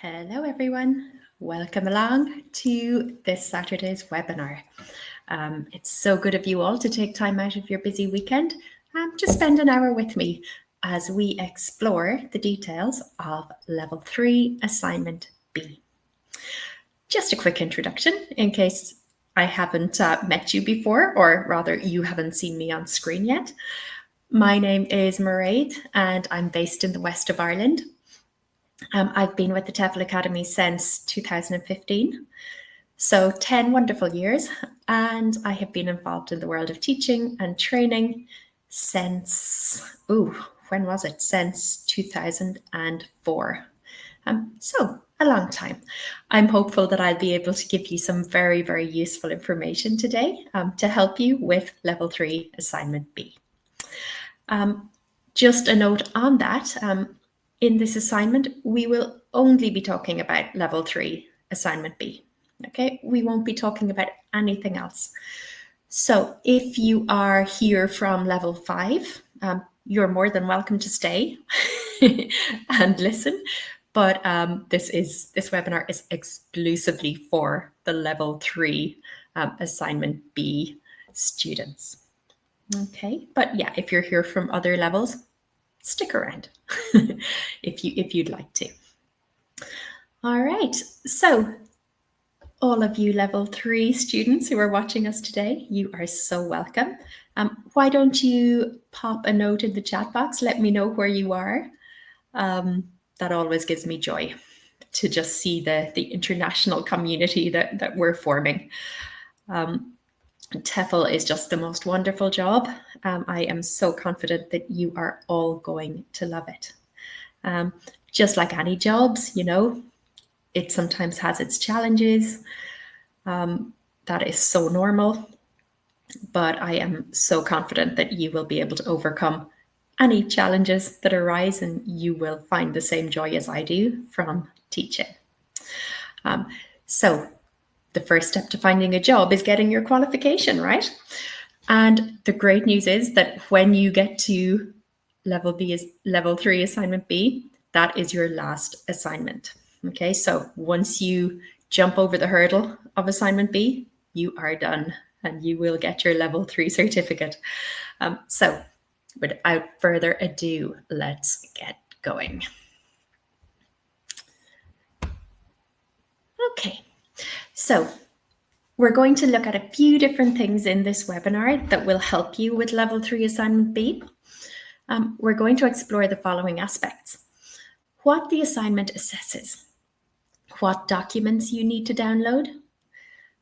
Hello everyone, welcome along to this Saturday's webinar. It's so good of you all to take time out of your busy weekend to spend an hour with me as we explore the details of Level 3 Assignment B. Just a quick introduction in case I haven't met you before, or rather you haven't seen me on screen yet. My name is Mairead and I'm based in the west of Ireland. I've been with the TEFL Academy since 2015, so 10 wonderful years, and I have been involved in the world of teaching and training since, when was it? Since 2004. So a long time. I'm hopeful that I'll be able to give you some very, very useful information today to help you with Level 3 Assignment B. Just a note on that, in this assignment, we will only be talking about Level 3 Assignment B, okay? We won't be talking about anything else. So if you are here from Level 5, you're more than welcome to stay and listen, but this webinar is exclusively for the Level 3 Assignment B students. Okay, but yeah, if you're here from other levels, stick around if you'd like to. All right, so all of you Level 3 students who are watching us today, you are so welcome. Why don't you pop a note in the chat box? Let me know where you are. That always gives me joy to just see the international community that we're forming. TEFL is just the most wonderful job. I am so confident that you are all going to love it. Just like any jobs, you know, it sometimes has its challenges. That is so normal, but I am so confident that you will be able to overcome any challenges that arise and you will find the same joy as I do from teaching. So the first step to finding a job is getting your qualification, right? And the great news is that when you get to Level 3 Assignment B, that is your last assignment. Okay, so once you jump over the hurdle of Assignment B, you are done and you will get your Level 3 certificate. So without further ado, let's get going. Okay, so we're going to look at a few different things in this webinar that will help you with Level 3 Assignment B. We're going to explore the following aspects: what the assignment assesses, what documents you need to download,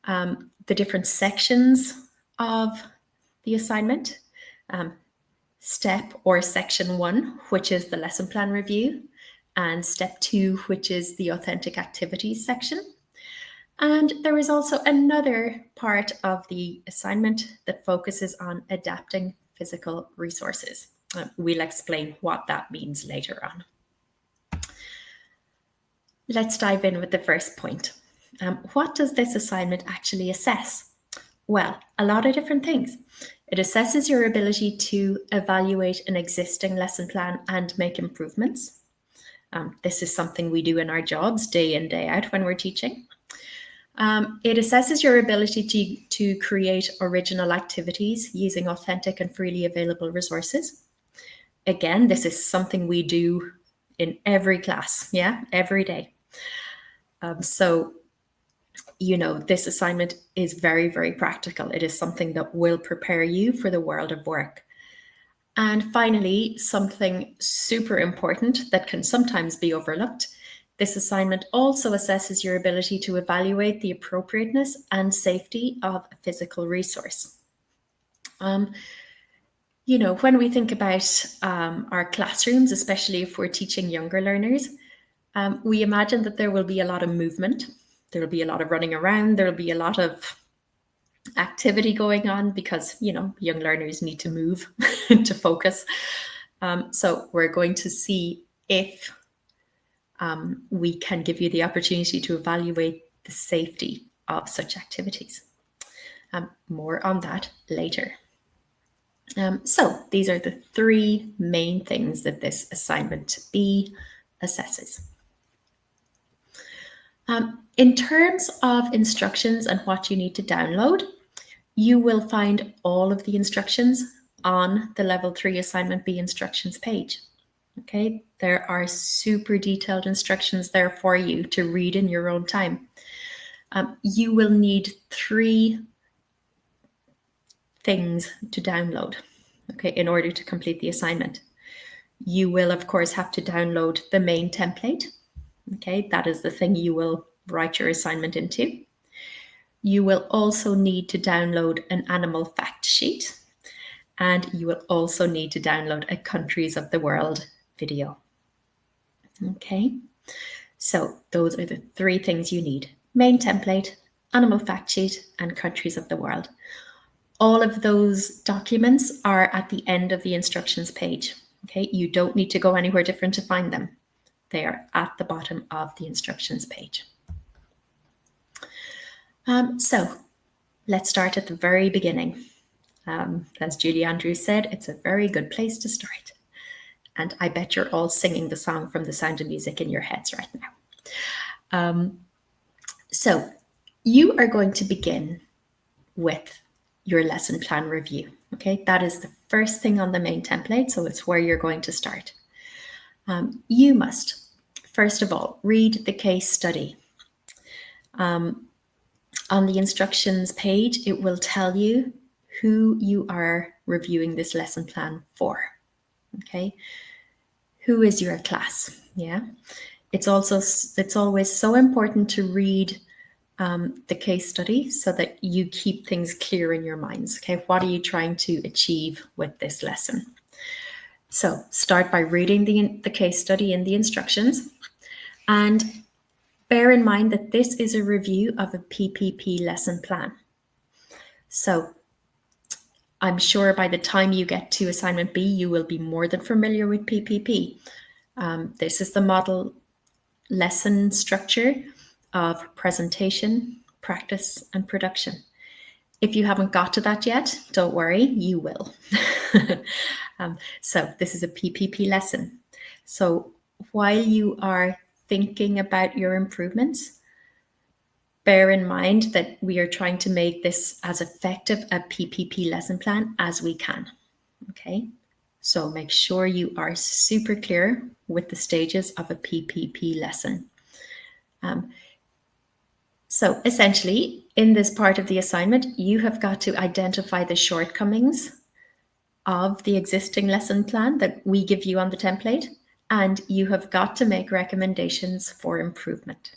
the different sections of the assignment, step or section 1, which is the lesson plan review, and step 2, which is the authentic activities section. And there is also another part of the assignment that focuses on adapting physical resources. We'll explain what that means later on. Let's dive in with the first point. What does this assignment actually assess? Well, a lot of different things. It assesses your ability to evaluate an existing lesson plan and make improvements. This is something we do in our jobs day in, day out when we're teaching. It assesses your ability to create original activities using authentic and freely available resources. Again, this is something we do in every class, every day. So, you know, this assignment is very, very practical. It is something that will prepare you for the world of work. And finally, something super important that can sometimes be overlooked: this assignment also assesses your ability to evaluate the appropriateness and safety of a physical resource. You know, when we think about our classrooms, especially if we're teaching younger learners, we imagine that there will be a lot of movement. There will be a lot of running around. There will be a lot of activity going on because, you know, young learners need to move to focus. So we're going to see if we can give you the opportunity to evaluate the safety of such activities. More on that later. So these are the 3 main things that this assignment B assesses. In terms of instructions and what you need to download, you will find all of the instructions on the Level 3 Assignment B instructions page. Okay, there are super detailed instructions there for you to read in your own time. You will need 3 things to download, okay, in order to complete the assignment. You will, of course, have to download the main template. Okay, that is the thing you will write your assignment into. You will also need to download an animal fact sheet, and you will also need to download a countries of the world video. Okay, so those are the 3 things you need: main template, animal fact sheet, and countries of the world. All of those documents are at the end of the instructions page. Okay, you don't need to go anywhere different to find them. They are at the bottom of the instructions page. So let's start at the very beginning. As Julie Andrews said, it's a very good place to start. And I bet you're all singing the song from The Sound of Music in your heads right now. So you are going to begin with your lesson plan review. Okay, that is the first thing on the main template, so it's where you're going to start. You must, first of all, read the case study. On the instructions page, it will tell you who you are reviewing this lesson plan for. Okay, who is your class? Yeah, it's always so important to read the case study so that you keep things clear in your minds. Okay, what are you trying to achieve with this lesson? So start by reading the case study in the instructions, and bear in mind that this is a review of a PPP lesson plan. So I'm sure by the time you get to Assignment B, you will be more than familiar with PPP. This is the model lesson structure of presentation, practice, and production. If you haven't got to that yet, don't worry, you will. So this is a PPP lesson. So while you are thinking about your improvements, bear in mind that we are trying to make this as effective a PPP lesson plan as we can. Okay, so make sure you are super clear with the stages of a PPP lesson. So essentially, in this part of the assignment, you have got to identify the shortcomings of the existing lesson plan that we give you on the template, and you have got to make recommendations for improvement.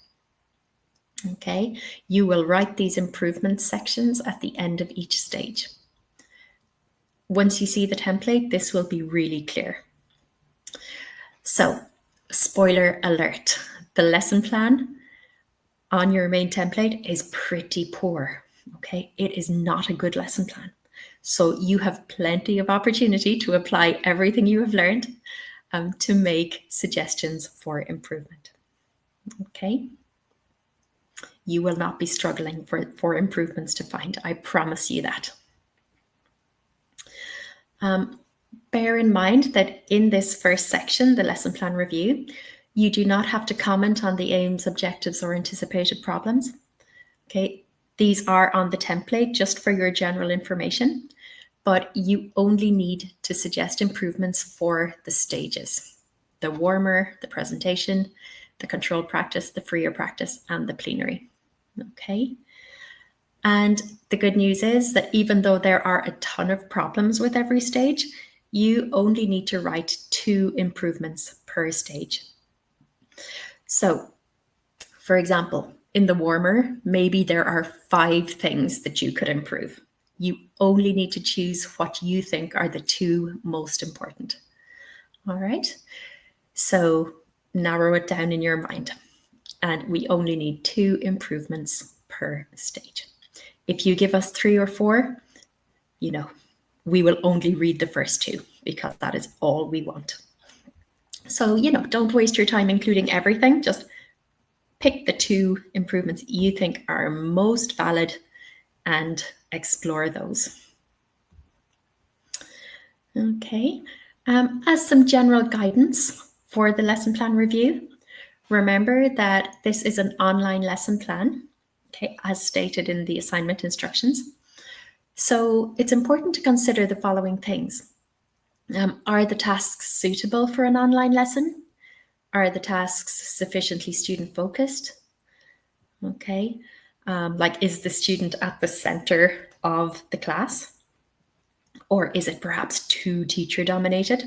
Okay, you will write these improvement sections at the end of each stage. Once you see the template, this will be really clear. So, spoiler alert, the lesson plan on your main template is pretty poor. Okay, it is not a good lesson plan. So you have plenty of opportunity to apply everything you have learned to make suggestions for improvement. Okay, you will not be struggling for improvements to find. I promise you that. Bear in mind that in this first section, the lesson plan review, you do not have to comment on the aims, objectives, or anticipated problems. Okay, these are on the template just for your general information, but you only need to suggest improvements for the stages: the warmer, the presentation, the controlled practice, the freer practice, and the plenary. Okay. And the good news is that even though there are a ton of problems with every stage, you only need to write 2 improvements per stage. So, for example, in the warmer, maybe there are 5 things that you could improve. You only need to choose what you think are the 2 most important. All right. So narrow it down in your mind. And we only need 2 improvements per stage. If you give us 3 or 4, we will only read the first 2 because that is all we want. So, don't waste your time including everything. Just pick the 2 improvements you think are most valid and explore those. Okay, as some general guidance for the lesson plan review, remember that this is an online lesson plan, okay, as stated in the assignment instructions. So it's important to consider the following things. Are the tasks suitable for an online lesson? Are the tasks sufficiently student focused? Okay, like, is the student at the center of the class? Or is it perhaps too teacher dominated?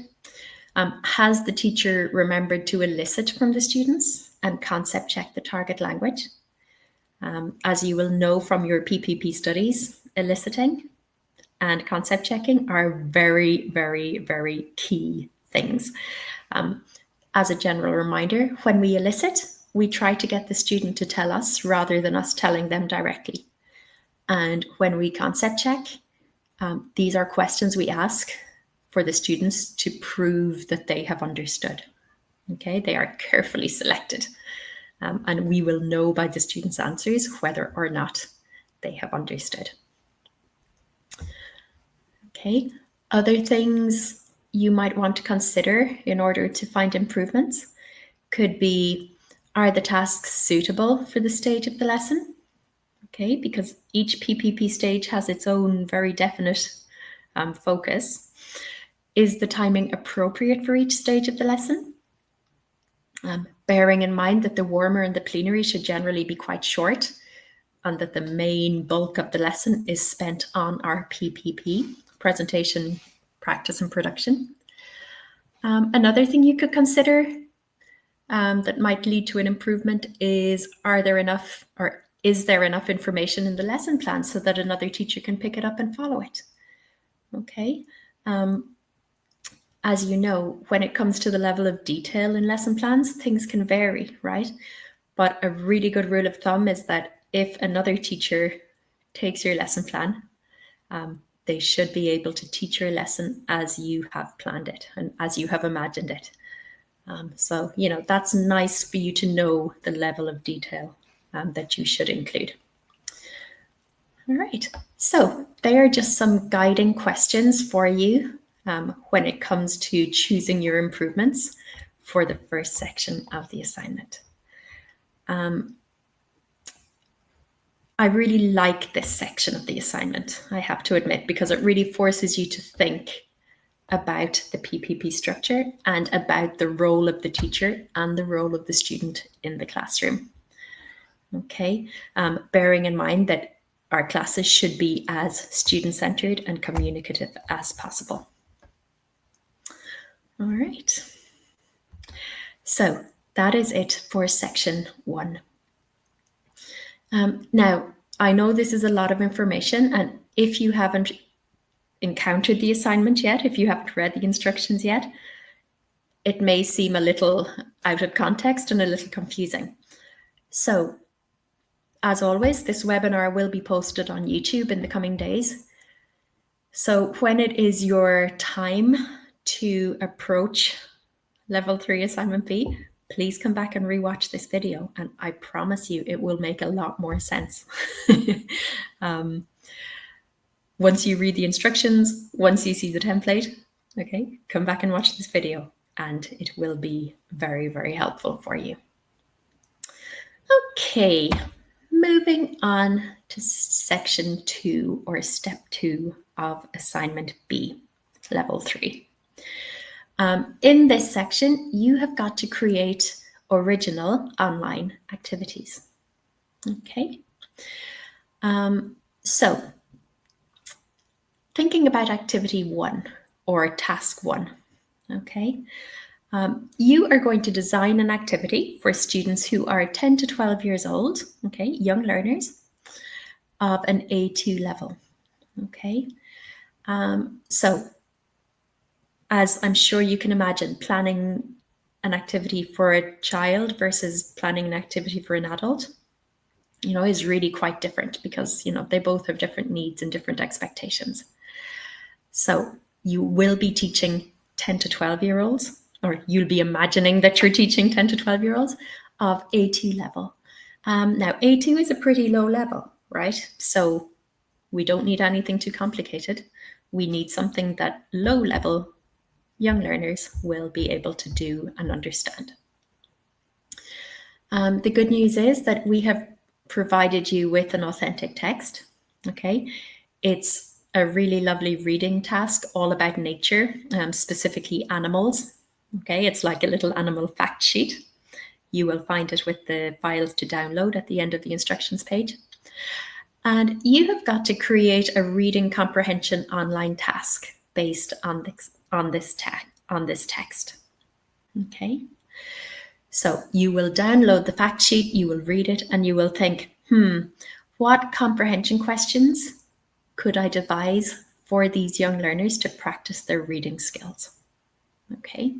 Has the teacher remembered to elicit from the students and concept check the target language? As you will know from your PPP studies, eliciting and concept checking are very, very, very key things. As a general reminder, when we elicit, we try to get the student to tell us rather than us telling them directly. And when we concept check, these are questions we ask for the students to prove that they have understood. Okay, they are carefully selected, and we will know by the students' answers whether or not they have understood. Okay, other things you might want to consider in order to find improvements could be, are the tasks suitable for the stage of the lesson? Okay, because each PPP stage has its own very definite focus. Is the timing appropriate for each stage of the lesson? Bearing in mind that the warmer and the plenary should generally be quite short, and that the main bulk of the lesson is spent on our PPP, presentation, practice and production. Another thing you could consider that might lead to an improvement is, is there enough information in the lesson plan so that another teacher can pick it up and follow it? Okay. As you know, when it comes to the level of detail in lesson plans, things can vary, right? But a really good rule of thumb is that if another teacher takes your lesson plan, they should be able to teach your lesson as you have planned it and as you have imagined it. So, that's nice for you to know the level of detail that you should include. All right, so they are just some guiding questions for you when it comes to choosing your improvements for the first section of the assignment. I really like this section of the assignment, I have to admit, because it really forces you to think about the PPP structure and about the role of the teacher and the role of the student in the classroom. Okay, bearing in mind that our classes should be as student-centered and communicative as possible. All right, so that is it for section 1. Now, I know this is a lot of information, and if you haven't encountered the assignment yet, if you haven't read the instructions yet, it may seem a little out of context and a little confusing. So, as always, this webinar will be posted on YouTube in the coming days. So when it is your time to approach Level 3 Assignment B, please come back and rewatch this video, and I promise you it will make a lot more sense. Once you read the instructions, once you see the template, okay, come back and watch this video, and it will be very, very helpful for you. Okay, moving on to section 2, or step 2 of Assignment B, Level 3. In this section, you have got to create original online activities. Okay, so thinking about activity 1 or task 1, okay, you are going to design an activity for students who are 10 to 12 years old, okay, young learners of an A2 level, okay. So as I'm sure you can imagine, planning an activity for a child versus planning an activity for an adult, is really quite different, because, they both have different needs and different expectations. So you will be teaching 10 to 12-year-olds, or you'll be imagining that you're teaching 10 to 12-year-olds of A2 level. Now, A2 is a pretty low level, right? So we don't need anything too complicated. We need something that low-level young learners will be able to do and understand. The good news is that we have provided you with an authentic text, okay? It's a really lovely reading task all about nature, specifically animals, okay? It's like a little animal fact sheet. You will find it with the files to download at the end of the instructions page. And you have got to create a reading comprehension online task based on this text. Okay. So you will download the fact sheet, you will read it, and you will think, what comprehension questions could I devise for these young learners to practice their reading skills? Okay.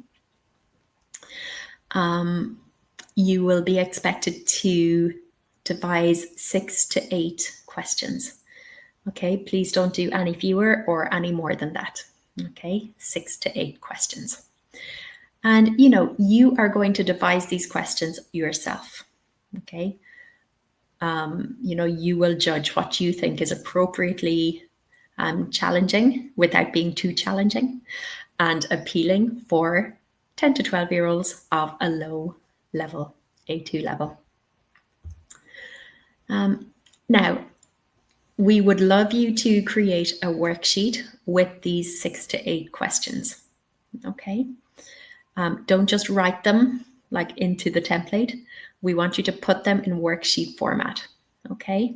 You will be expected to devise 6 to 8 questions. Okay, please don't do any fewer or any more than that. Okay, 6 to 8 questions. And you are going to devise these questions yourself. Okay. You will judge what you think is appropriately challenging without being too challenging and appealing for 10 to 12-year-olds of a low level, A2 level. Now, we would love you to create a worksheet with these 6 to 8 questions, okay? Don't just write them like into the template. We want you to put them in worksheet format, okay?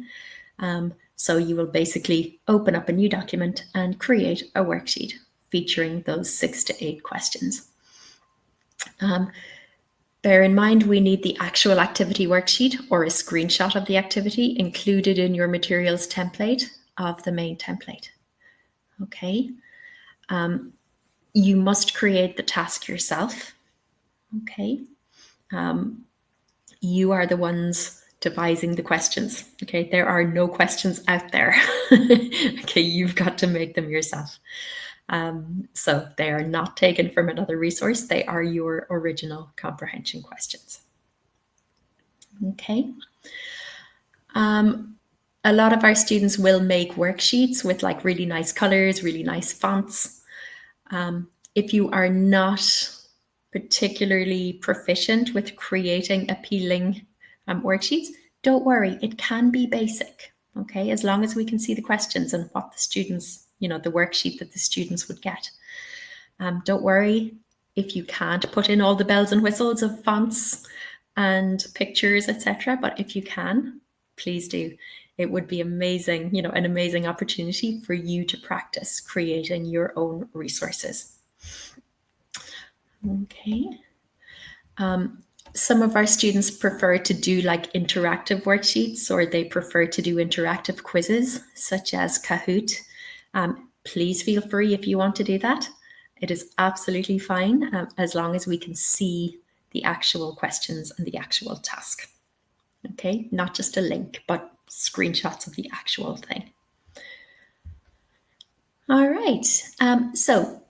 So you will basically open up a new document and create a worksheet featuring those 6 to 8 questions. Bear in mind, we need the actual activity worksheet or a screenshot of the activity included in your materials template of the main template. Okay. You must create the task yourself. Okay. You are the ones devising the questions. Okay. There are no questions out there. Okay. You've got to make them yourself. So they are not taken from another resource. They are your original comprehension questions. Okay. A lot of our students will make worksheets with like really nice colors, really nice fonts. If you are not particularly proficient with creating appealing worksheets, don't worry, it can be basic. Okay, as long as we can see the questions and what the students, the worksheet that the students would get. Don't worry if you can't put in all the bells and whistles of fonts and pictures, etc. But if you can, please do. It would be amazing, an amazing opportunity for you to practice creating your own resources. Okay. Some of our students prefer to do like interactive worksheets, or they prefer to do interactive quizzes such as Kahoot. Please feel free if you want to do that. It is absolutely fine as long as we can see the actual questions and the actual task. Okay, not just a link, but screenshots of the actual thing. All right, so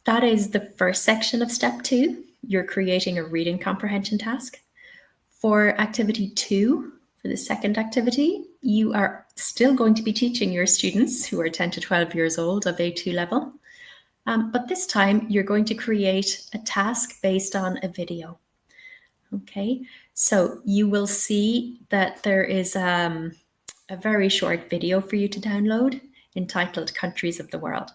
that is the first section of step 2. You're creating a reading comprehension task. For activity 2, for the second activity, you are still going to be teaching your students who are 10 to 12 years old of A2 level. But this time you're going to create a task based on a video. Okay, so you will see that there is a very short video for you to download entitled Countries of the World.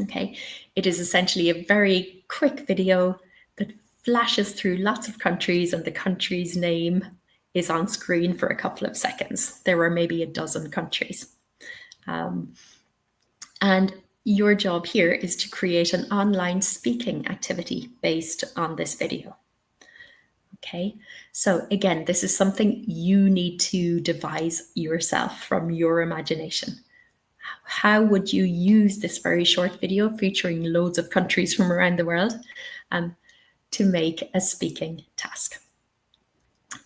Okay, it is essentially a very quick video that flashes through lots of countries, and the country's name is on screen for a couple of seconds. There are maybe a dozen countries. And your job here is to create an online speaking activity based on this video. Okay, so again, this is something you need to devise yourself from your imagination. How would you use this very short video featuring loads of countries from around the world to make a speaking task?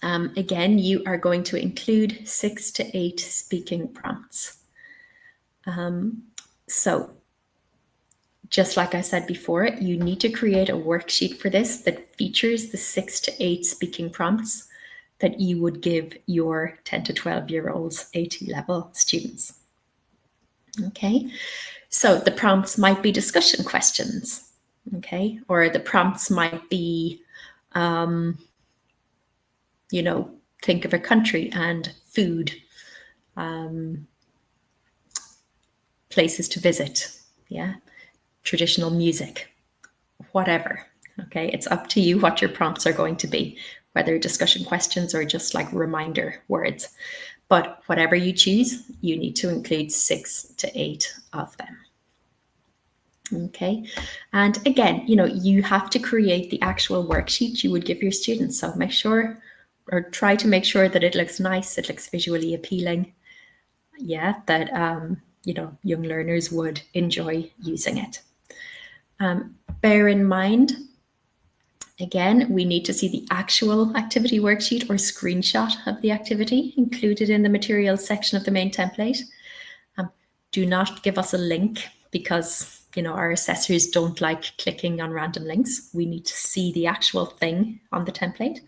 Again, you are going to include 6 to 8 speaking prompts. So just like I said before, you need to create a worksheet for this that features the 6 to 8 speaking prompts that you would give your 10 to 12-year-olds A2 level students. Okay, so the prompts might be discussion questions, okay, or the prompts might be think of a country and food, places to visit, traditional music, whatever. Okay, it's up to you what your prompts are going to be, whether discussion questions or just like reminder words. But whatever you choose, you need to include 6 to 8 of them. Okay, and again, you have to create the actual worksheet you would give your students. So make sure, or try to make sure that it looks nice, it looks visually appealing. That young learners would enjoy using it. Bear in mind, again, we need to see the actual activity worksheet or screenshot of the activity included in the materials section of the main template. Do not give us a link, because our assessors don't like clicking on random links. We need to see the actual thing on the template.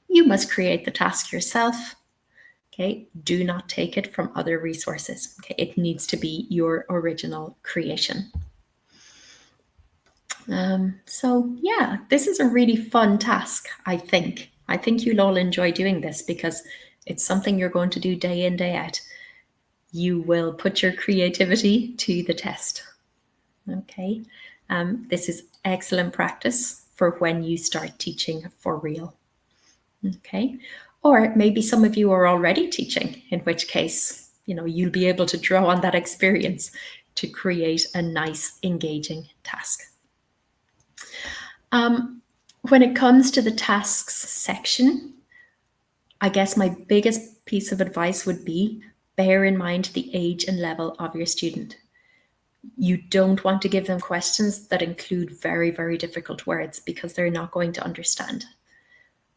You must create the task yourself. Okay, do not take it from other resources. Okay, it needs to be your original creation. So yeah, this is a really fun task, I think. I think you'll all enjoy doing this because it's something you're going to do day in, day out. You will put your creativity to the test. Okay, this is excellent practice for when you start teaching for real. Okay, or maybe some of you are already teaching, in which case, you'll be able to draw on that experience to create a nice, engaging task. When it comes to the tasks section, I guess my biggest piece of advice would be bear in mind the age and level of your student. You don't want to give them questions that include very, very difficult words because they're not going to understand.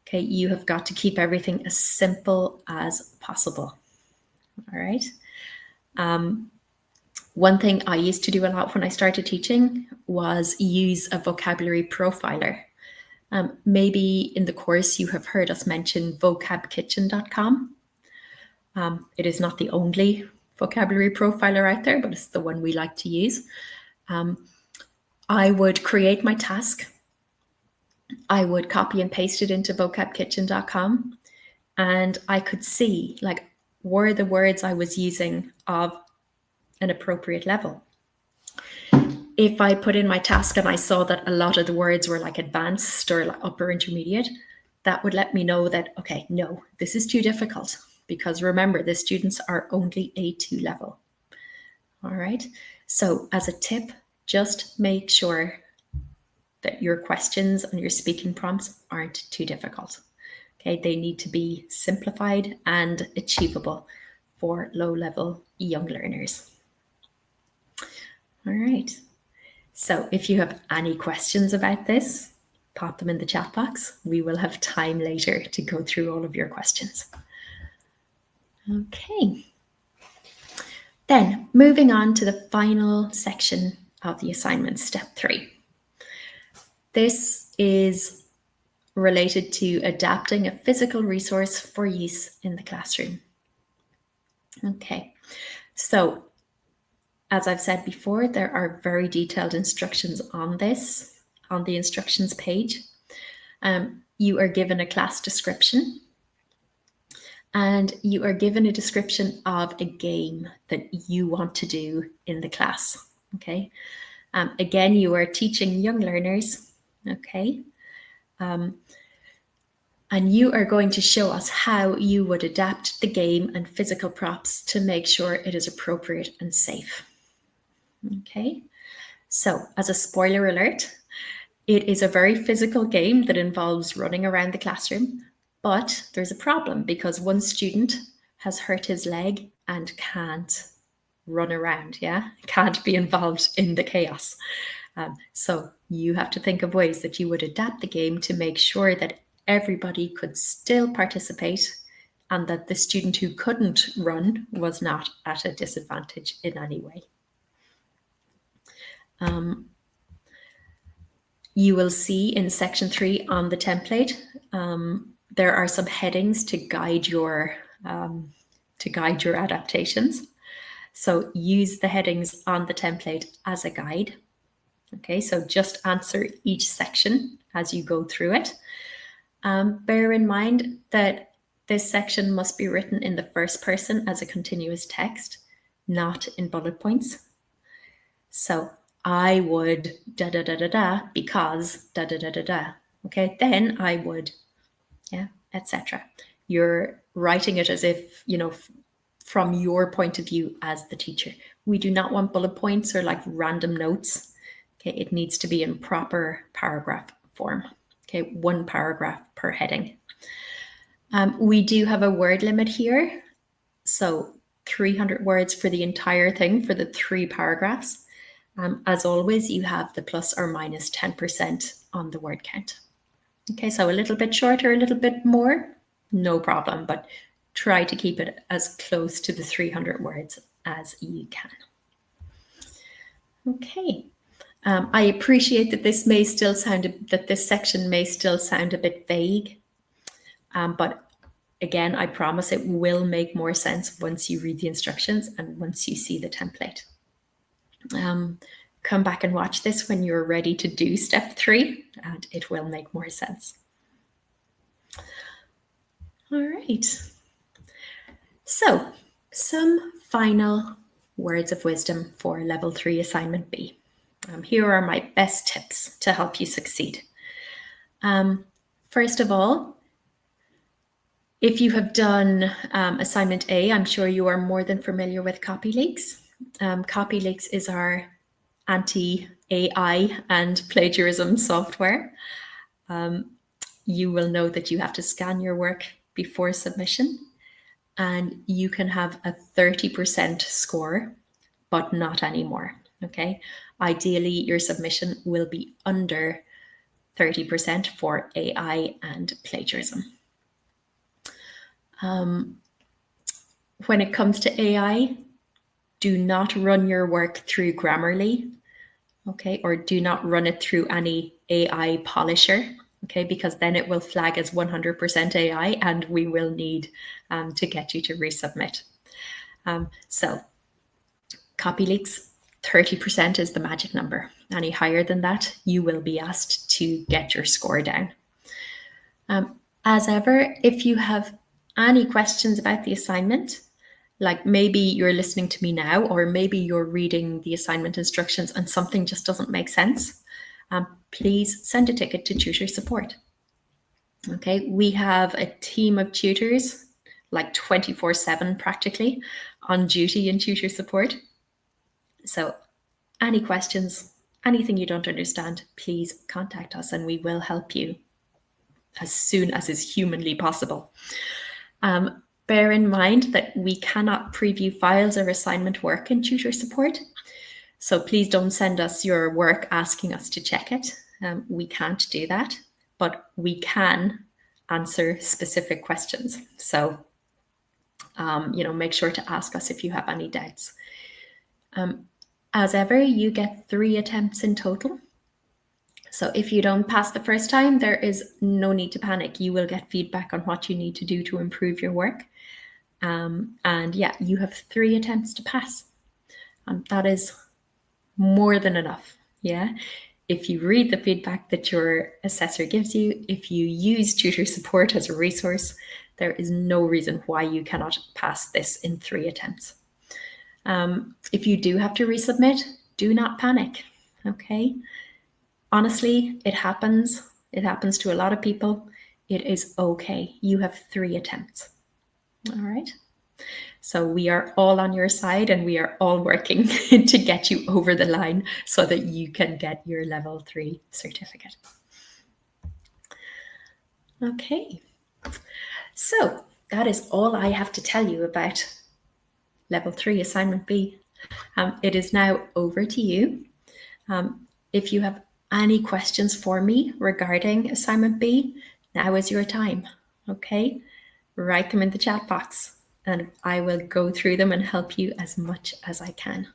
Okay, you have got to keep everything as simple as possible. All right. One thing I used to do a lot when I started teaching was use a vocabulary profiler. Maybe in the course you have heard us mention vocabkitchen.com. It is not the only vocabulary profiler out there, but it's the one we like to use. I would create my task. I would copy and paste it into vocabkitchen.com, and I could see, like, were the words I was using of an appropriate level. If I put in my task and I saw that a lot of the words were like advanced or like upper intermediate, that would let me know that, okay, no, this is too difficult, because remember, the students are only A2 level. All right. So as a tip, just make sure that your questions and your speaking prompts aren't too difficult. Okay, they need to be simplified and achievable for low-level young learners. All right. So if you have any questions about this, pop them in the chat box. We will have time later to go through all of your questions. Okay. Then moving on to the final section of the assignment, step 3. This is related to adapting a physical resource for use in the classroom. Okay, so as I've said before, there are very detailed instructions on this, on the instructions page. You are given a class description, and you are given a description of a game that you want to do in the class. Okay, again, you are teaching young learners. Okay, and you are going to show us how you would adapt the game and physical props to make sure it is appropriate and safe. Okay, so as a spoiler alert, it is a very physical game that involves running around the classroom, but there's a problem because one student has hurt his leg and can't run around, can't be involved in the chaos. So you have to think of ways that you would adapt the game to make sure that everybody could still participate and that the student who couldn't run was not at a disadvantage in any way. You will see in section 3 on the template, there are some headings to guide your adaptations. So use the headings on the template as a guide. Okay, so just answer each section as you go through it. Bear in mind that this section must be written in the first person as a continuous text, not in bullet points. So I would da da da da da because da da da da da. Okay, then I would, yeah, etc. You're writing it as if, from your point of view as the teacher. We do not want bullet points or like random notes. Okay, it needs to be in proper paragraph form. Okay, one paragraph per heading. We do have a word limit here. So 300 words for the entire thing for the 3 paragraphs. As always, you have the plus or minus 10% on the word count. Okay, so a little bit shorter, a little bit more, no problem, but try to keep it as close to the 300 words as you can. Okay, I appreciate that this section may still sound a bit vague, but again, I promise it will make more sense once you read the instructions and once you see the template. Come back and watch this when you're ready to do step 3, and it will make more sense. All right. So, some final words of wisdom for level 3 assignment B. Here are my best tips to help you succeed. First of all, if you have done assignment A, I'm sure you are more than familiar with CopyLeaks. CopyLeaks is our anti-AI and plagiarism software. You will know that you have to scan your work before submission, and you can have a 30% score, but not anymore, okay? Ideally, your submission will be under 30% for AI and plagiarism. When it comes to AI, do not run your work through Grammarly, okay? Or do not run it through any AI polisher, okay? Because then it will flag as 100% AI and we will need to get you to resubmit. So CopyLeaks, 30% is the magic number. Any higher than that, you will be asked to get your score down. As ever, if you have any questions about the assignment, like maybe you're listening to me now, or maybe you're reading the assignment instructions and something just doesn't make sense, please send a ticket to tutor support. Okay, we have a team of tutors, like 24/7 practically, on duty in tutor support. So any questions, anything you don't understand, please contact us and we will help you as soon as is humanly possible. Bear in mind that we cannot preview files or assignment work in tutor support. So please don't send us your work asking us to check it. We can't do that, but we can answer specific questions. So, make sure to ask us if you have any doubts. As ever, you get 3 attempts in total. So if you don't pass the first time, there is no need to panic. You will get feedback on what you need to do to improve your work. And yeah, you have 3 attempts to pass. That is more than enough. Yeah. If you read the feedback that your assessor gives you, if you use tutor support as a resource, there is no reason why you cannot pass this in 3 attempts. If you do have to resubmit, do not panic. Okay. Honestly, it happens. It happens to a lot of people. It is okay. You have 3 attempts. All right. So we are all on your side and we are all working to get you over the line so that you can get your level 3 certificate. Okay. So that is all I have to tell you about level 3 assignment B. It is now over to you. If you have any questions for me regarding assignment B, now is your time. Okay. Write them in the chat box and I will go through them and help you as much as I can.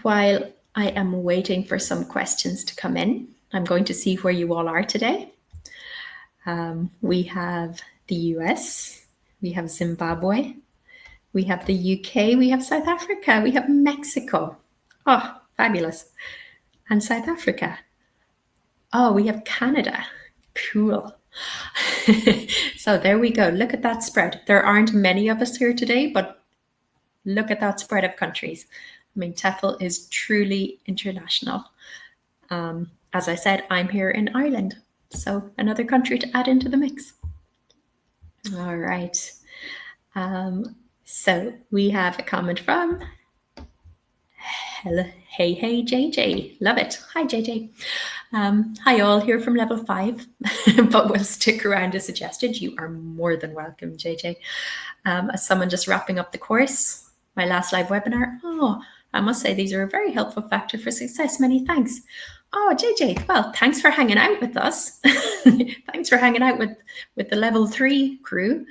While I am waiting for some questions to come in, I'm going to see where you all are today. We have the US, we have Zimbabwe, we have the UK, we have South Africa, we have Mexico. Oh, fabulous. And South Africa. Oh, we have Canada. Cool. So there we go. Look at that spread. There aren't many of us here today, but look at that spread of countries. I mean, TEFL is truly international. As I said, I'm here in Ireland, so another country to add into the mix. All right. So we have a comment from Hello, hey JJ, love it. Hi JJ. Hi all, here from level 5, but we'll stick around as suggested. You are more than welcome, JJ. As someone just wrapping up the course, my last live webinar, I must say these are a very helpful factor for success. Many thanks. Oh, JJ, well, thanks for hanging out with us. Thanks for hanging out with the level 3 crew.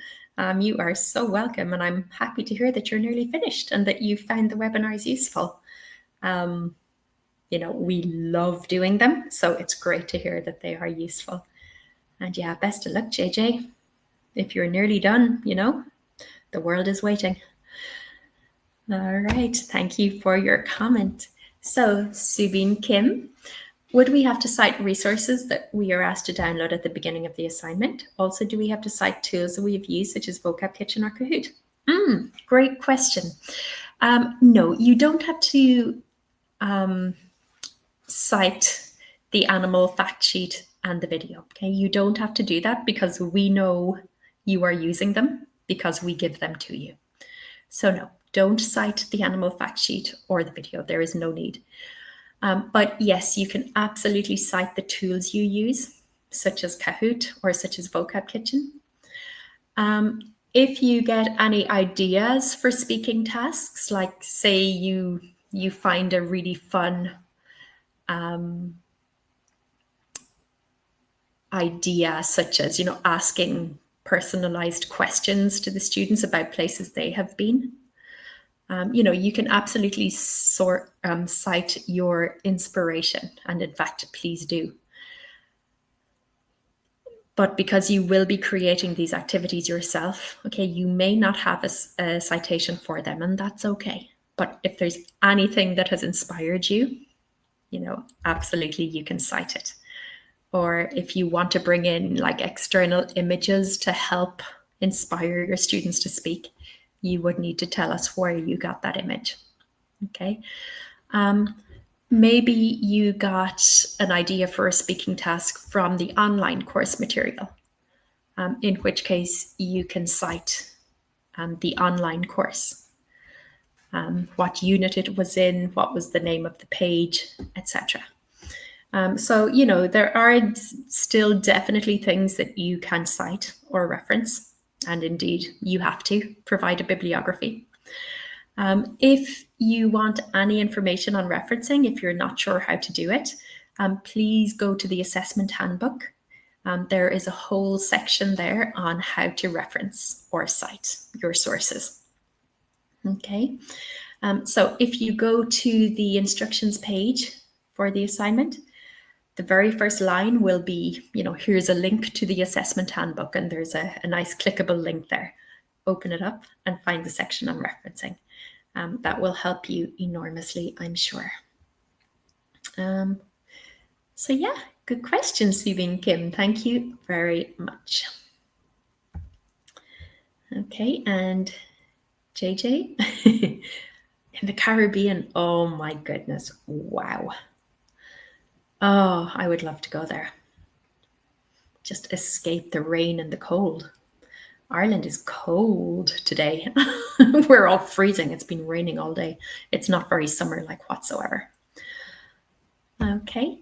You are so welcome, and I'm happy to hear that you're nearly finished and that you found the webinars useful. We love doing them, so it's great to hear that they are useful. And yeah, best of luck, JJ. If you're nearly done, the world is waiting. All right, thank you for your comment. So, Subin Kim, would we have to cite resources that we are asked to download at the beginning of the assignment? Also, do we have to cite tools that we've used, such as Vocab Kitchen or Kahoot? Great question. No, you don't have to cite the animal fact sheet and the video. Okay, you don't have to do that because we know you are using them because we give them to you. So no, don't cite the animal fact sheet or the video. There is no need. But yes, you can absolutely cite the tools you use, such as Kahoot or such as Vocab Kitchen. If you get any ideas for speaking tasks, like say you find a really fun idea, such as asking personalized questions to the students about places they have been, you can absolutely cite your inspiration, and in fact, please do. But because you will be creating these activities yourself, okay, you may not have a citation for them, and that's okay. But if there's anything that has inspired you, absolutely you can cite it. Or if you want to bring in like external images to help inspire your students to speak, you would need to tell us where you got that image. Okay. Maybe you got an idea for a speaking task from the online course material, in which case you can cite the online course, what unit it was in, what was the name of the page, etc. So, there are still definitely things that you can cite or reference, and indeed you have to provide a bibliography. If you want any information on referencing, if you're not sure how to do it, please go to the assessment handbook. There is a whole section there on how to reference or cite your sources. Okay, so if you go to the instructions page for the assignment, the very first line will be, here's a link to the assessment handbook, and there's a nice clickable link there. Open it up and find the section on referencing. That will help you enormously, I'm sure. So yeah, good question, Subin Kim. Thank you very much. Okay, and JJ, in the Caribbean, oh my goodness, wow. Oh, I would love to go there. Just escape the rain and the cold. Ireland is cold today. We're all freezing. It's been raining all day. It's not very summer-like whatsoever. Okay.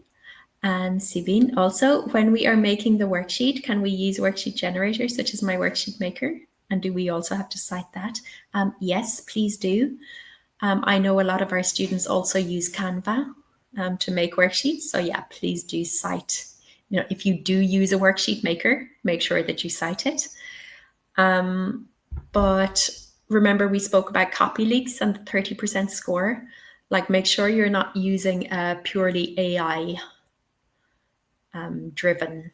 And Subin, also, when we are making the worksheet, can we use worksheet generators such as my worksheet maker? And do we also have to cite that? Yes, please do. I know a lot of our students also use Canva to make worksheets. So yeah, please do cite. If you do use a worksheet maker, make sure that you cite it. But remember, we spoke about copy leaks and the 30% score. Like, make sure you're not using a purely AI driven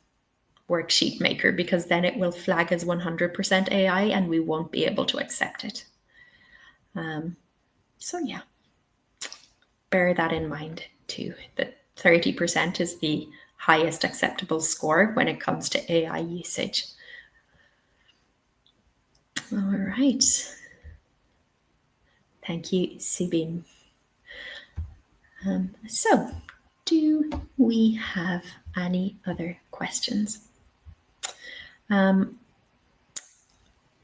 worksheet maker, because then it will flag as 100% AI and we won't be able to accept it. So yeah, bear that in mind too, that 30% is the highest acceptable score when it comes to AI usage. All right. Thank you, Subin. So, do we have any other questions?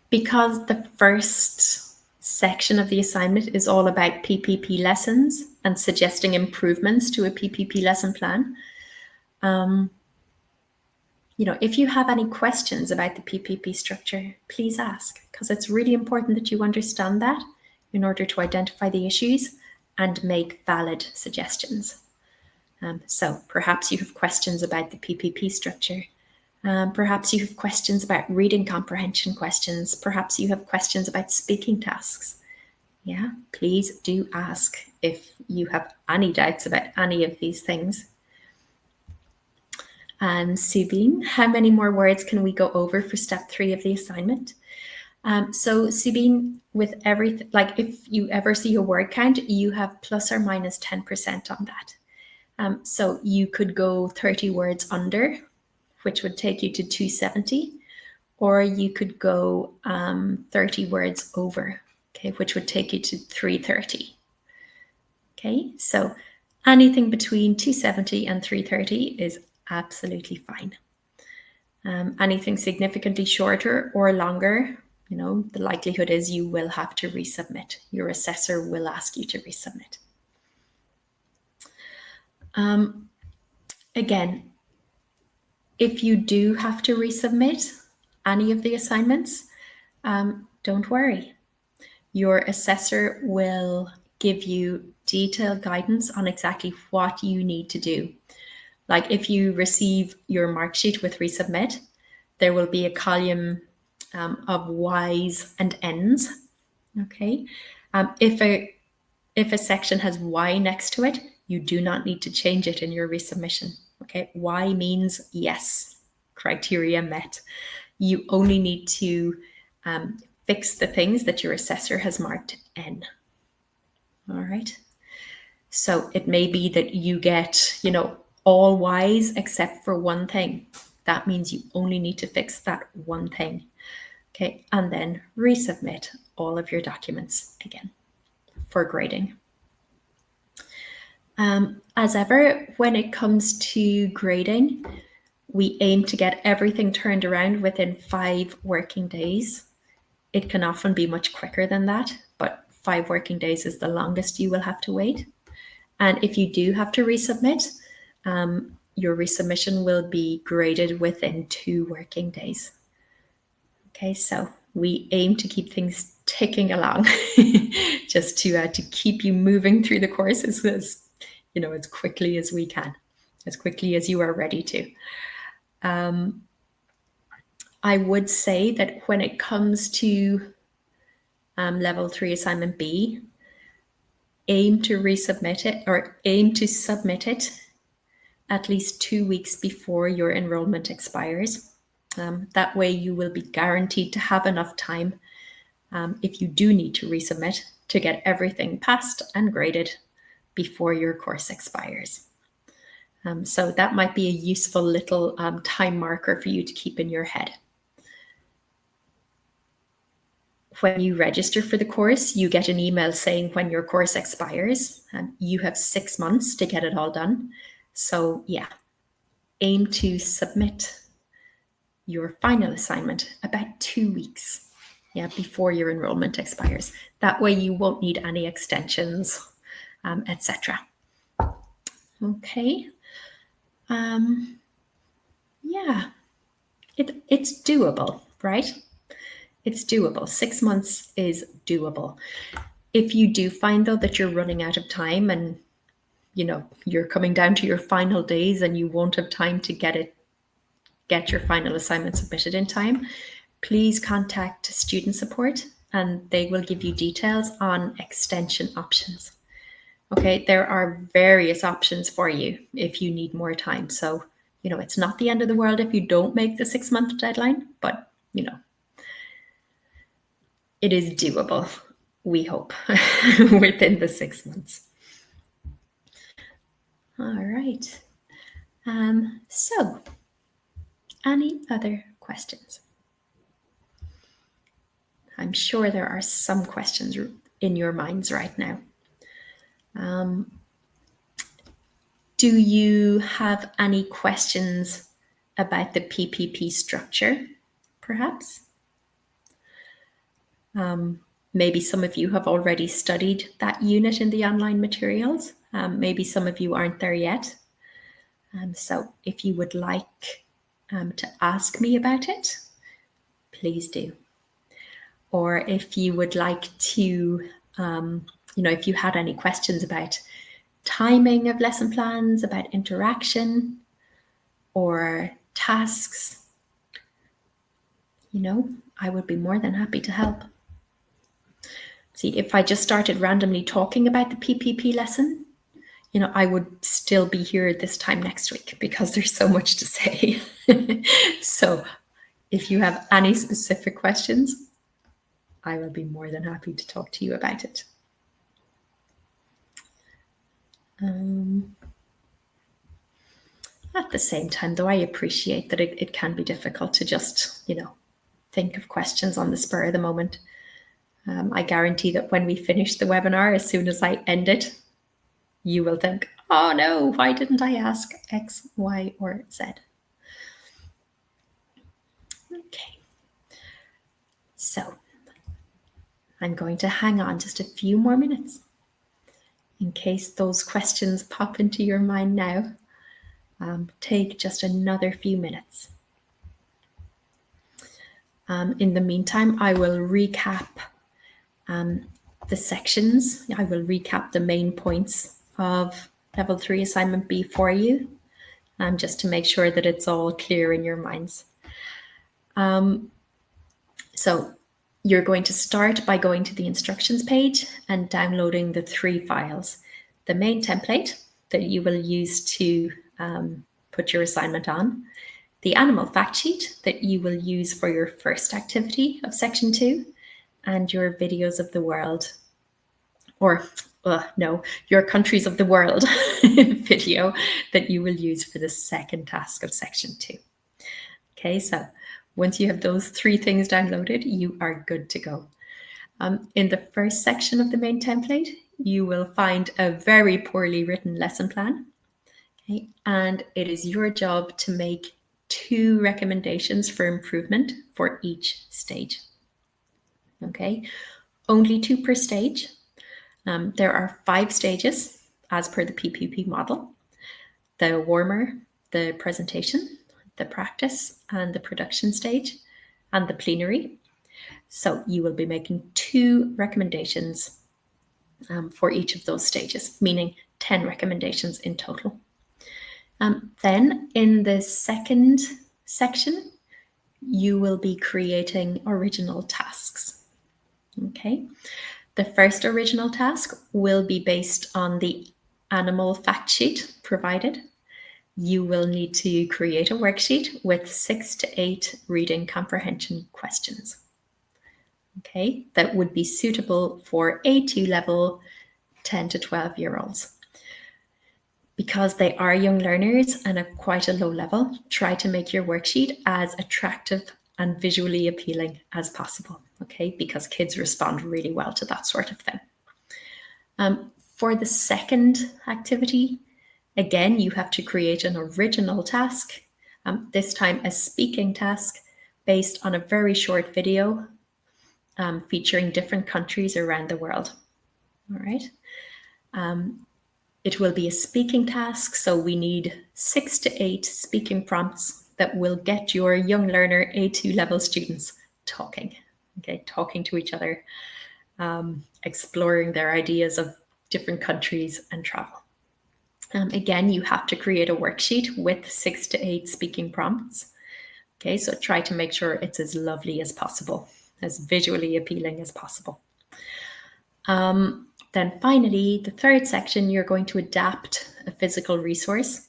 Because the first section of the assignment is all about PPP lessons and suggesting improvements to a PPP lesson plan. If you have any questions about the PPP structure, please ask, because it's really important that you understand that in order to identify the issues and make valid suggestions. So perhaps you have questions about the PPP structure. Perhaps you have questions about reading comprehension questions. Perhaps you have questions about speaking tasks. Yeah, please do ask if you have any doubts about any of these things. And Subin, how many more words can we go over for step 3 of the assignment? So Subin, with everything, like if you ever see a word count, you have plus or minus 10% on that. So you could go 30 words under, which would take you to 270, or you could go 30 words over, okay, which would take you to 330. Okay, so anything between 270 and 330 is absolutely fine. Anything significantly shorter or longer, the likelihood is you will have to resubmit. Your assessor will ask you to resubmit. Again, if you do have to resubmit any of the assignments, don't worry. Your assessor will give you detailed guidance on exactly what you need to do. Like if you receive your mark sheet with resubmit, there will be a column of Ys and Ns. Okay. If a section has Y next to it, you do not need to change it in your resubmission. Okay. Y means yes, criteria met. You only need to fix the things that your assessor has marked N. All right. So it may be that you get, all Ys except for one thing. That means you only need to fix that one thing. Okay, and then resubmit all of your documents again for grading. As ever, when it comes to grading, we aim to get everything turned around within 5 working days. It can often be much quicker than that, but 5 working days is the longest you will have to wait. And if you do have to resubmit, your resubmission will be graded within 2 working days. Okay, so we aim to keep things ticking along, just to keep you moving through the course as quickly as we can, as quickly as you are ready to. I would say that when it comes to level 3 assignment B, aim to resubmit it or aim to submit it at least 2 weeks before your enrollment expires. That way you will be guaranteed to have enough time if you do need to resubmit to get everything passed and graded before your course expires. So that might be a useful little time marker for you to keep in your head. When you register for the course, you get an email saying when your course expires. You have 6 months to get it all done. So yeah, aim to submit your final assignment about 2 weeks before your enrollment expires. That way you won't need any extensions, etc. Okay. It's doable, right? It's doable. 6 months is doable. If you do find though that you're running out of time and you're coming down to your final days and you won't have time to get your final assignment submitted in time, please contact student support and they will give you details on extension options. Okay, there are various options for you if you need more time. So, it's not the end of the world if you don't make the 6-month deadline, but, it is doable, we hope, within the 6 months. All right. So, any other questions? I'm sure there are some questions in your minds right now. Do you have any questions about the PPP structure, perhaps? Maybe some of you have already studied that unit in the online materials. Maybe some of you aren't there yet. So if you would like to ask me about it, please do. Or if you would like to, if you had any questions about timing of lesson plans, about interaction or tasks, I would be more than happy to help. See, if I just started randomly talking about the PPP lesson, I would still be here this time next week because there's so much to say. So if you have any specific questions, I will be more than happy to talk to you about it. At the same time, though, I appreciate that it can be difficult to just, think of questions on the spur of the moment. I guarantee that when we finish the webinar, as soon as I end it, you will think, oh no, why didn't I ask X, Y, or Z? Okay. So I'm going to hang on just a few more minutes in case those questions pop into your mind now. Take just another few minutes. In the meantime, I will recap the sections. I will recap the main points of Level 3 Assignment B for you, just to make sure that it's all clear in your minds. So you're going to start by going to the instructions page and downloading the 3 files. The main template that you will use to put your assignment on, the animal fact sheet that you will use for your first activity of Section 2, and your videos of the world, or your countries of the world video that you will use for the second task of Section 2. Okay, so once you have those 3 things downloaded, you are good to go. In the first section of the main template, you will find a very poorly written lesson plan. Okay, and it is your job to make 2 recommendations for improvement for each stage. Okay, only 2 per stage. There are 5 stages as per the PPP model: the warmer, the presentation, the practice, and the production stage, and the plenary. So you will be making 2 recommendations for each of those stages, meaning 10 recommendations in total. Then in the second section, you will be creating original tasks. Okay. The first original task will be based on the animal fact sheet provided. You will need to create a worksheet with 6 to 8 reading comprehension questions. Okay, that would be suitable for A2 level 10 to 12-year-olds. Because they are young learners and at quite a low level, try to make your worksheet as attractive and visually appealing as possible, okay? Because kids respond really well to that sort of thing. For the second activity, again, you have to create an original task, this time a speaking task based on a very short video featuring different countries around the world, all right? It will be a speaking task, so we need 6 to 8 speaking prompts that will get your young learner A2 level students talking, okay, talking to each other, exploring their ideas of different countries and travel. Again, you have to create a worksheet with 6 to 8 speaking prompts. Okay, so try to make sure it's as lovely as possible, as visually appealing as possible. Then finally, the third section, you're going to adapt a physical resource.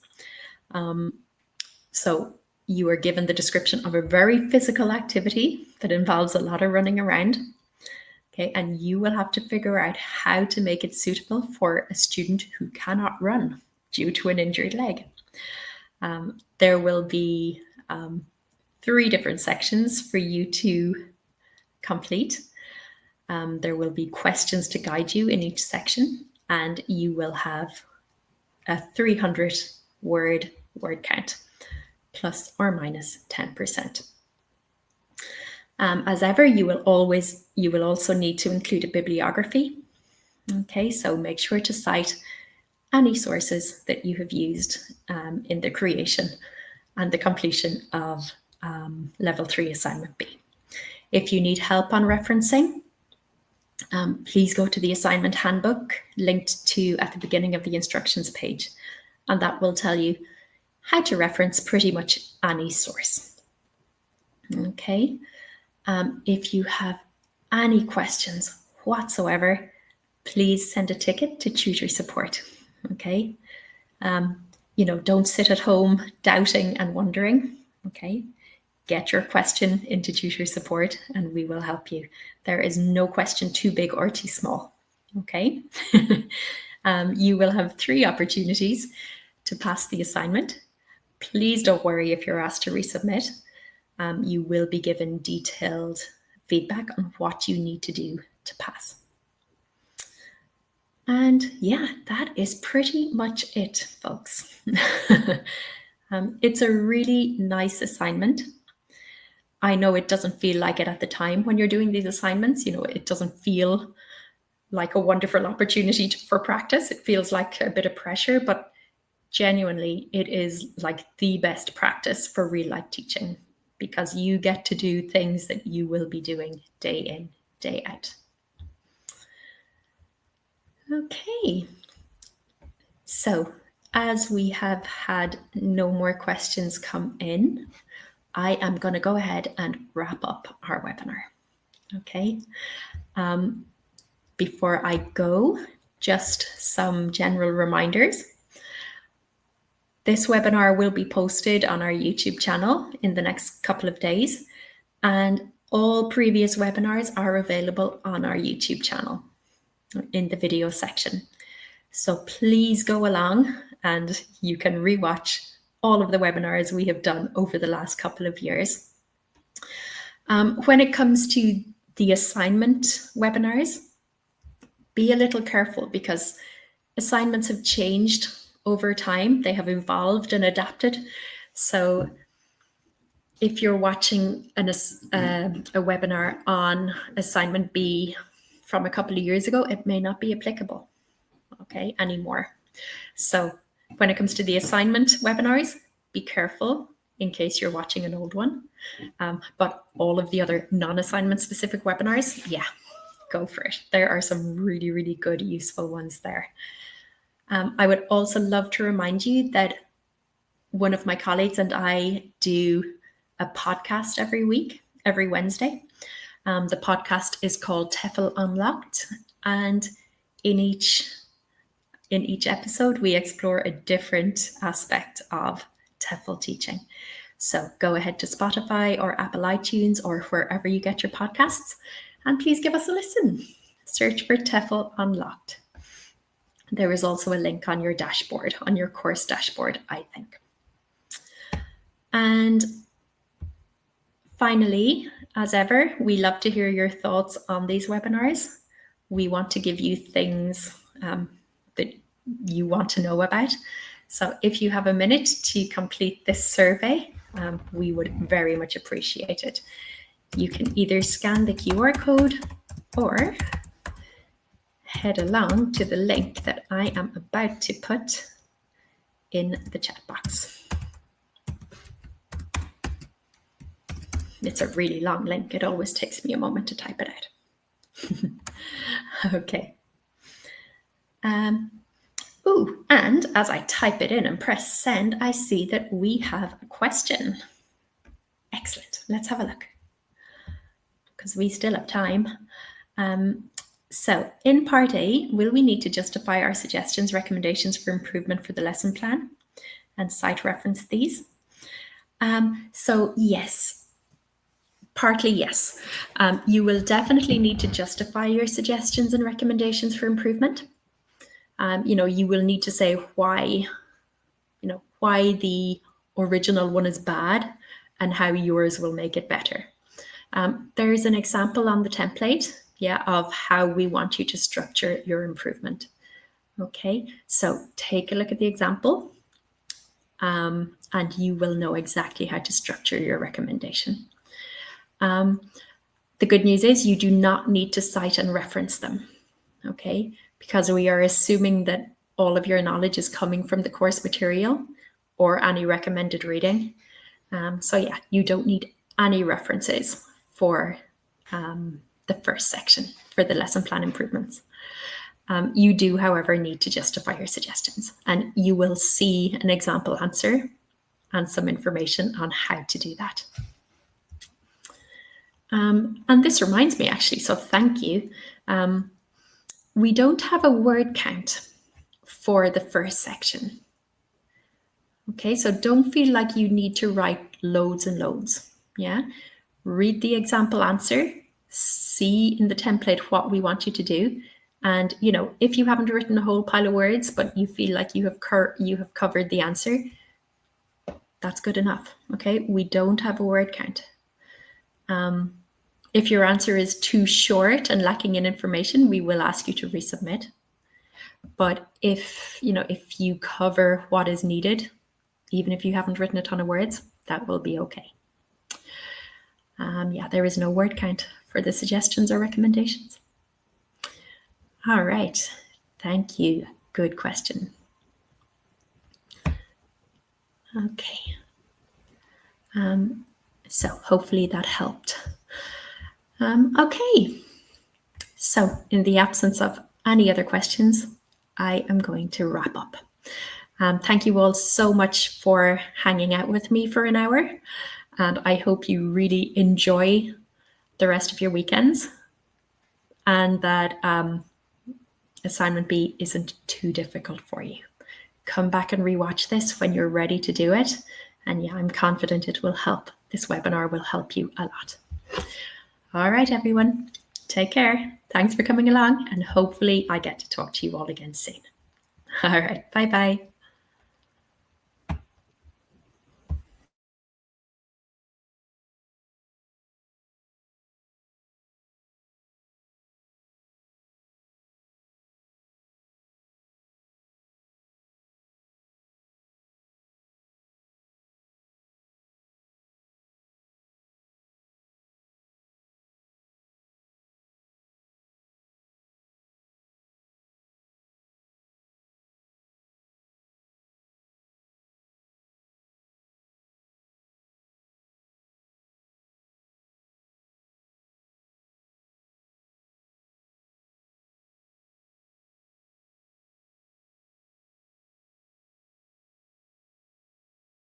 So you are given the description of a very physical activity that involves a lot of running around. Okay, and you will have to figure out how to make it suitable for a student who cannot run due to an injured leg. There will be 3 different sections for you to complete. There will be questions to guide you in each section, and you will have a 300 word count, plus or minus 10%. As ever, you will also need to include a bibliography. Okay, so make sure to cite any sources that you have used in the creation and the completion of Level 3 Assignment B. If you need help on referencing, please go to the assignment handbook linked to at the beginning of the instructions page, and that will tell you how to reference pretty much any source. Okay, if you have any questions whatsoever, please send a ticket to tutor support. Okay, don't sit at home doubting and wondering. Okay, get your question into tutor support and we will help you. There is no question too big or too small. Okay, you will have 3 opportunities to pass the assignment. Please don't worry if you're asked to resubmit. You will be given detailed feedback on what you need to do to pass. And yeah, that is pretty much it, folks. It's a really nice assignment. I know it doesn't feel like it at the time when you're doing these assignments. It doesn't feel like a wonderful opportunity for practice. It feels like a bit of pressure, but genuinely, it is like the best practice for real life teaching, because you get to do things that you will be doing day in, day out. Okay, so as we have had no more questions come in, I am going to go ahead and wrap up our webinar. Okay, before I go, just some general reminders. This webinar will be posted on our YouTube channel in the next couple of days, and all previous webinars are available on our YouTube channel in the video section. So please go along and you can rewatch all of the webinars we have done over the last couple of years. When it comes to the assignment webinars, be a little careful because assignments have changed over time. They have evolved and adapted. So if you're watching a webinar on Assignment B from a couple of years ago, it may not be applicable, okay, anymore. So when it comes to the assignment webinars, be careful in case you're watching an old one. But all of the other non-assignment specific webinars, yeah, go for it. There are some really, really good, useful ones there. I would also love to remind you that one of my colleagues and I do a podcast every week, every Wednesday. The podcast is called TEFL Unlocked, and in each episode, we explore a different aspect of TEFL teaching. So go ahead to Spotify or Apple iTunes or wherever you get your podcasts, and please give us a listen. Search for TEFL Unlocked. There is also a link on your dashboard, on your course dashboard, I think. And finally, as ever, we love to hear your thoughts on these webinars. We want to give you things that you want to know about. So if you have a minute to complete this survey, we would very much appreciate it. You can either scan the QR code or head along to the link that I am about to put in the chat box. It's a really long link. It always takes me a moment to type it out. Okay. And as I type it in and press send, I see that we have a question. Excellent. Let's have a look, because we still have time. So in part A, will we need to justify our suggestions, recommendations for improvement for the lesson plan and cite reference these? So yes. Partly, yes. You will definitely need to justify your suggestions and recommendations for improvement. You will need to say why the original one is bad and how yours will make it better. There's an example on the template, of how we want you to structure your improvement. Okay, so take a look at the example, and you will know exactly how to structure your recommendation. The good news is you do not need to cite and reference them, okay, because we are assuming that all of your knowledge is coming from the course material or any recommended reading. So you don't need any references for the first section for the lesson plan improvements. You do, however, need to justify your suggestions, and you will see an example answer and some information on how to do that. And this reminds me, actually, so thank you. We don't have a word count for the first section. Okay, so don't feel like you need to write loads and loads. Read the example answer, see in the template what we want you to do. And, if you haven't written a whole pile of words, but you feel like you have covered the answer, that's good enough. Okay, we don't have a word count. If your answer is too short and lacking in information, we will ask you to resubmit. But if you cover what is needed, even if you haven't written a ton of words, that will be okay. There is no word count for the suggestions or recommendations. All right, thank you. Good question. Okay. So hopefully that helped. Okay. So in the absence of any other questions, I am going to wrap up. Thank you all so much for hanging out with me for an hour, and I hope you really enjoy the rest of your weekends and that Assignment B isn't too difficult for you. Come back and rewatch this when you're ready to do it, and I'm confident it will help. This webinar will help you a lot. All right, everyone, take care. Thanks for coming along, and hopefully I get to talk to you all again soon. All right, bye-bye.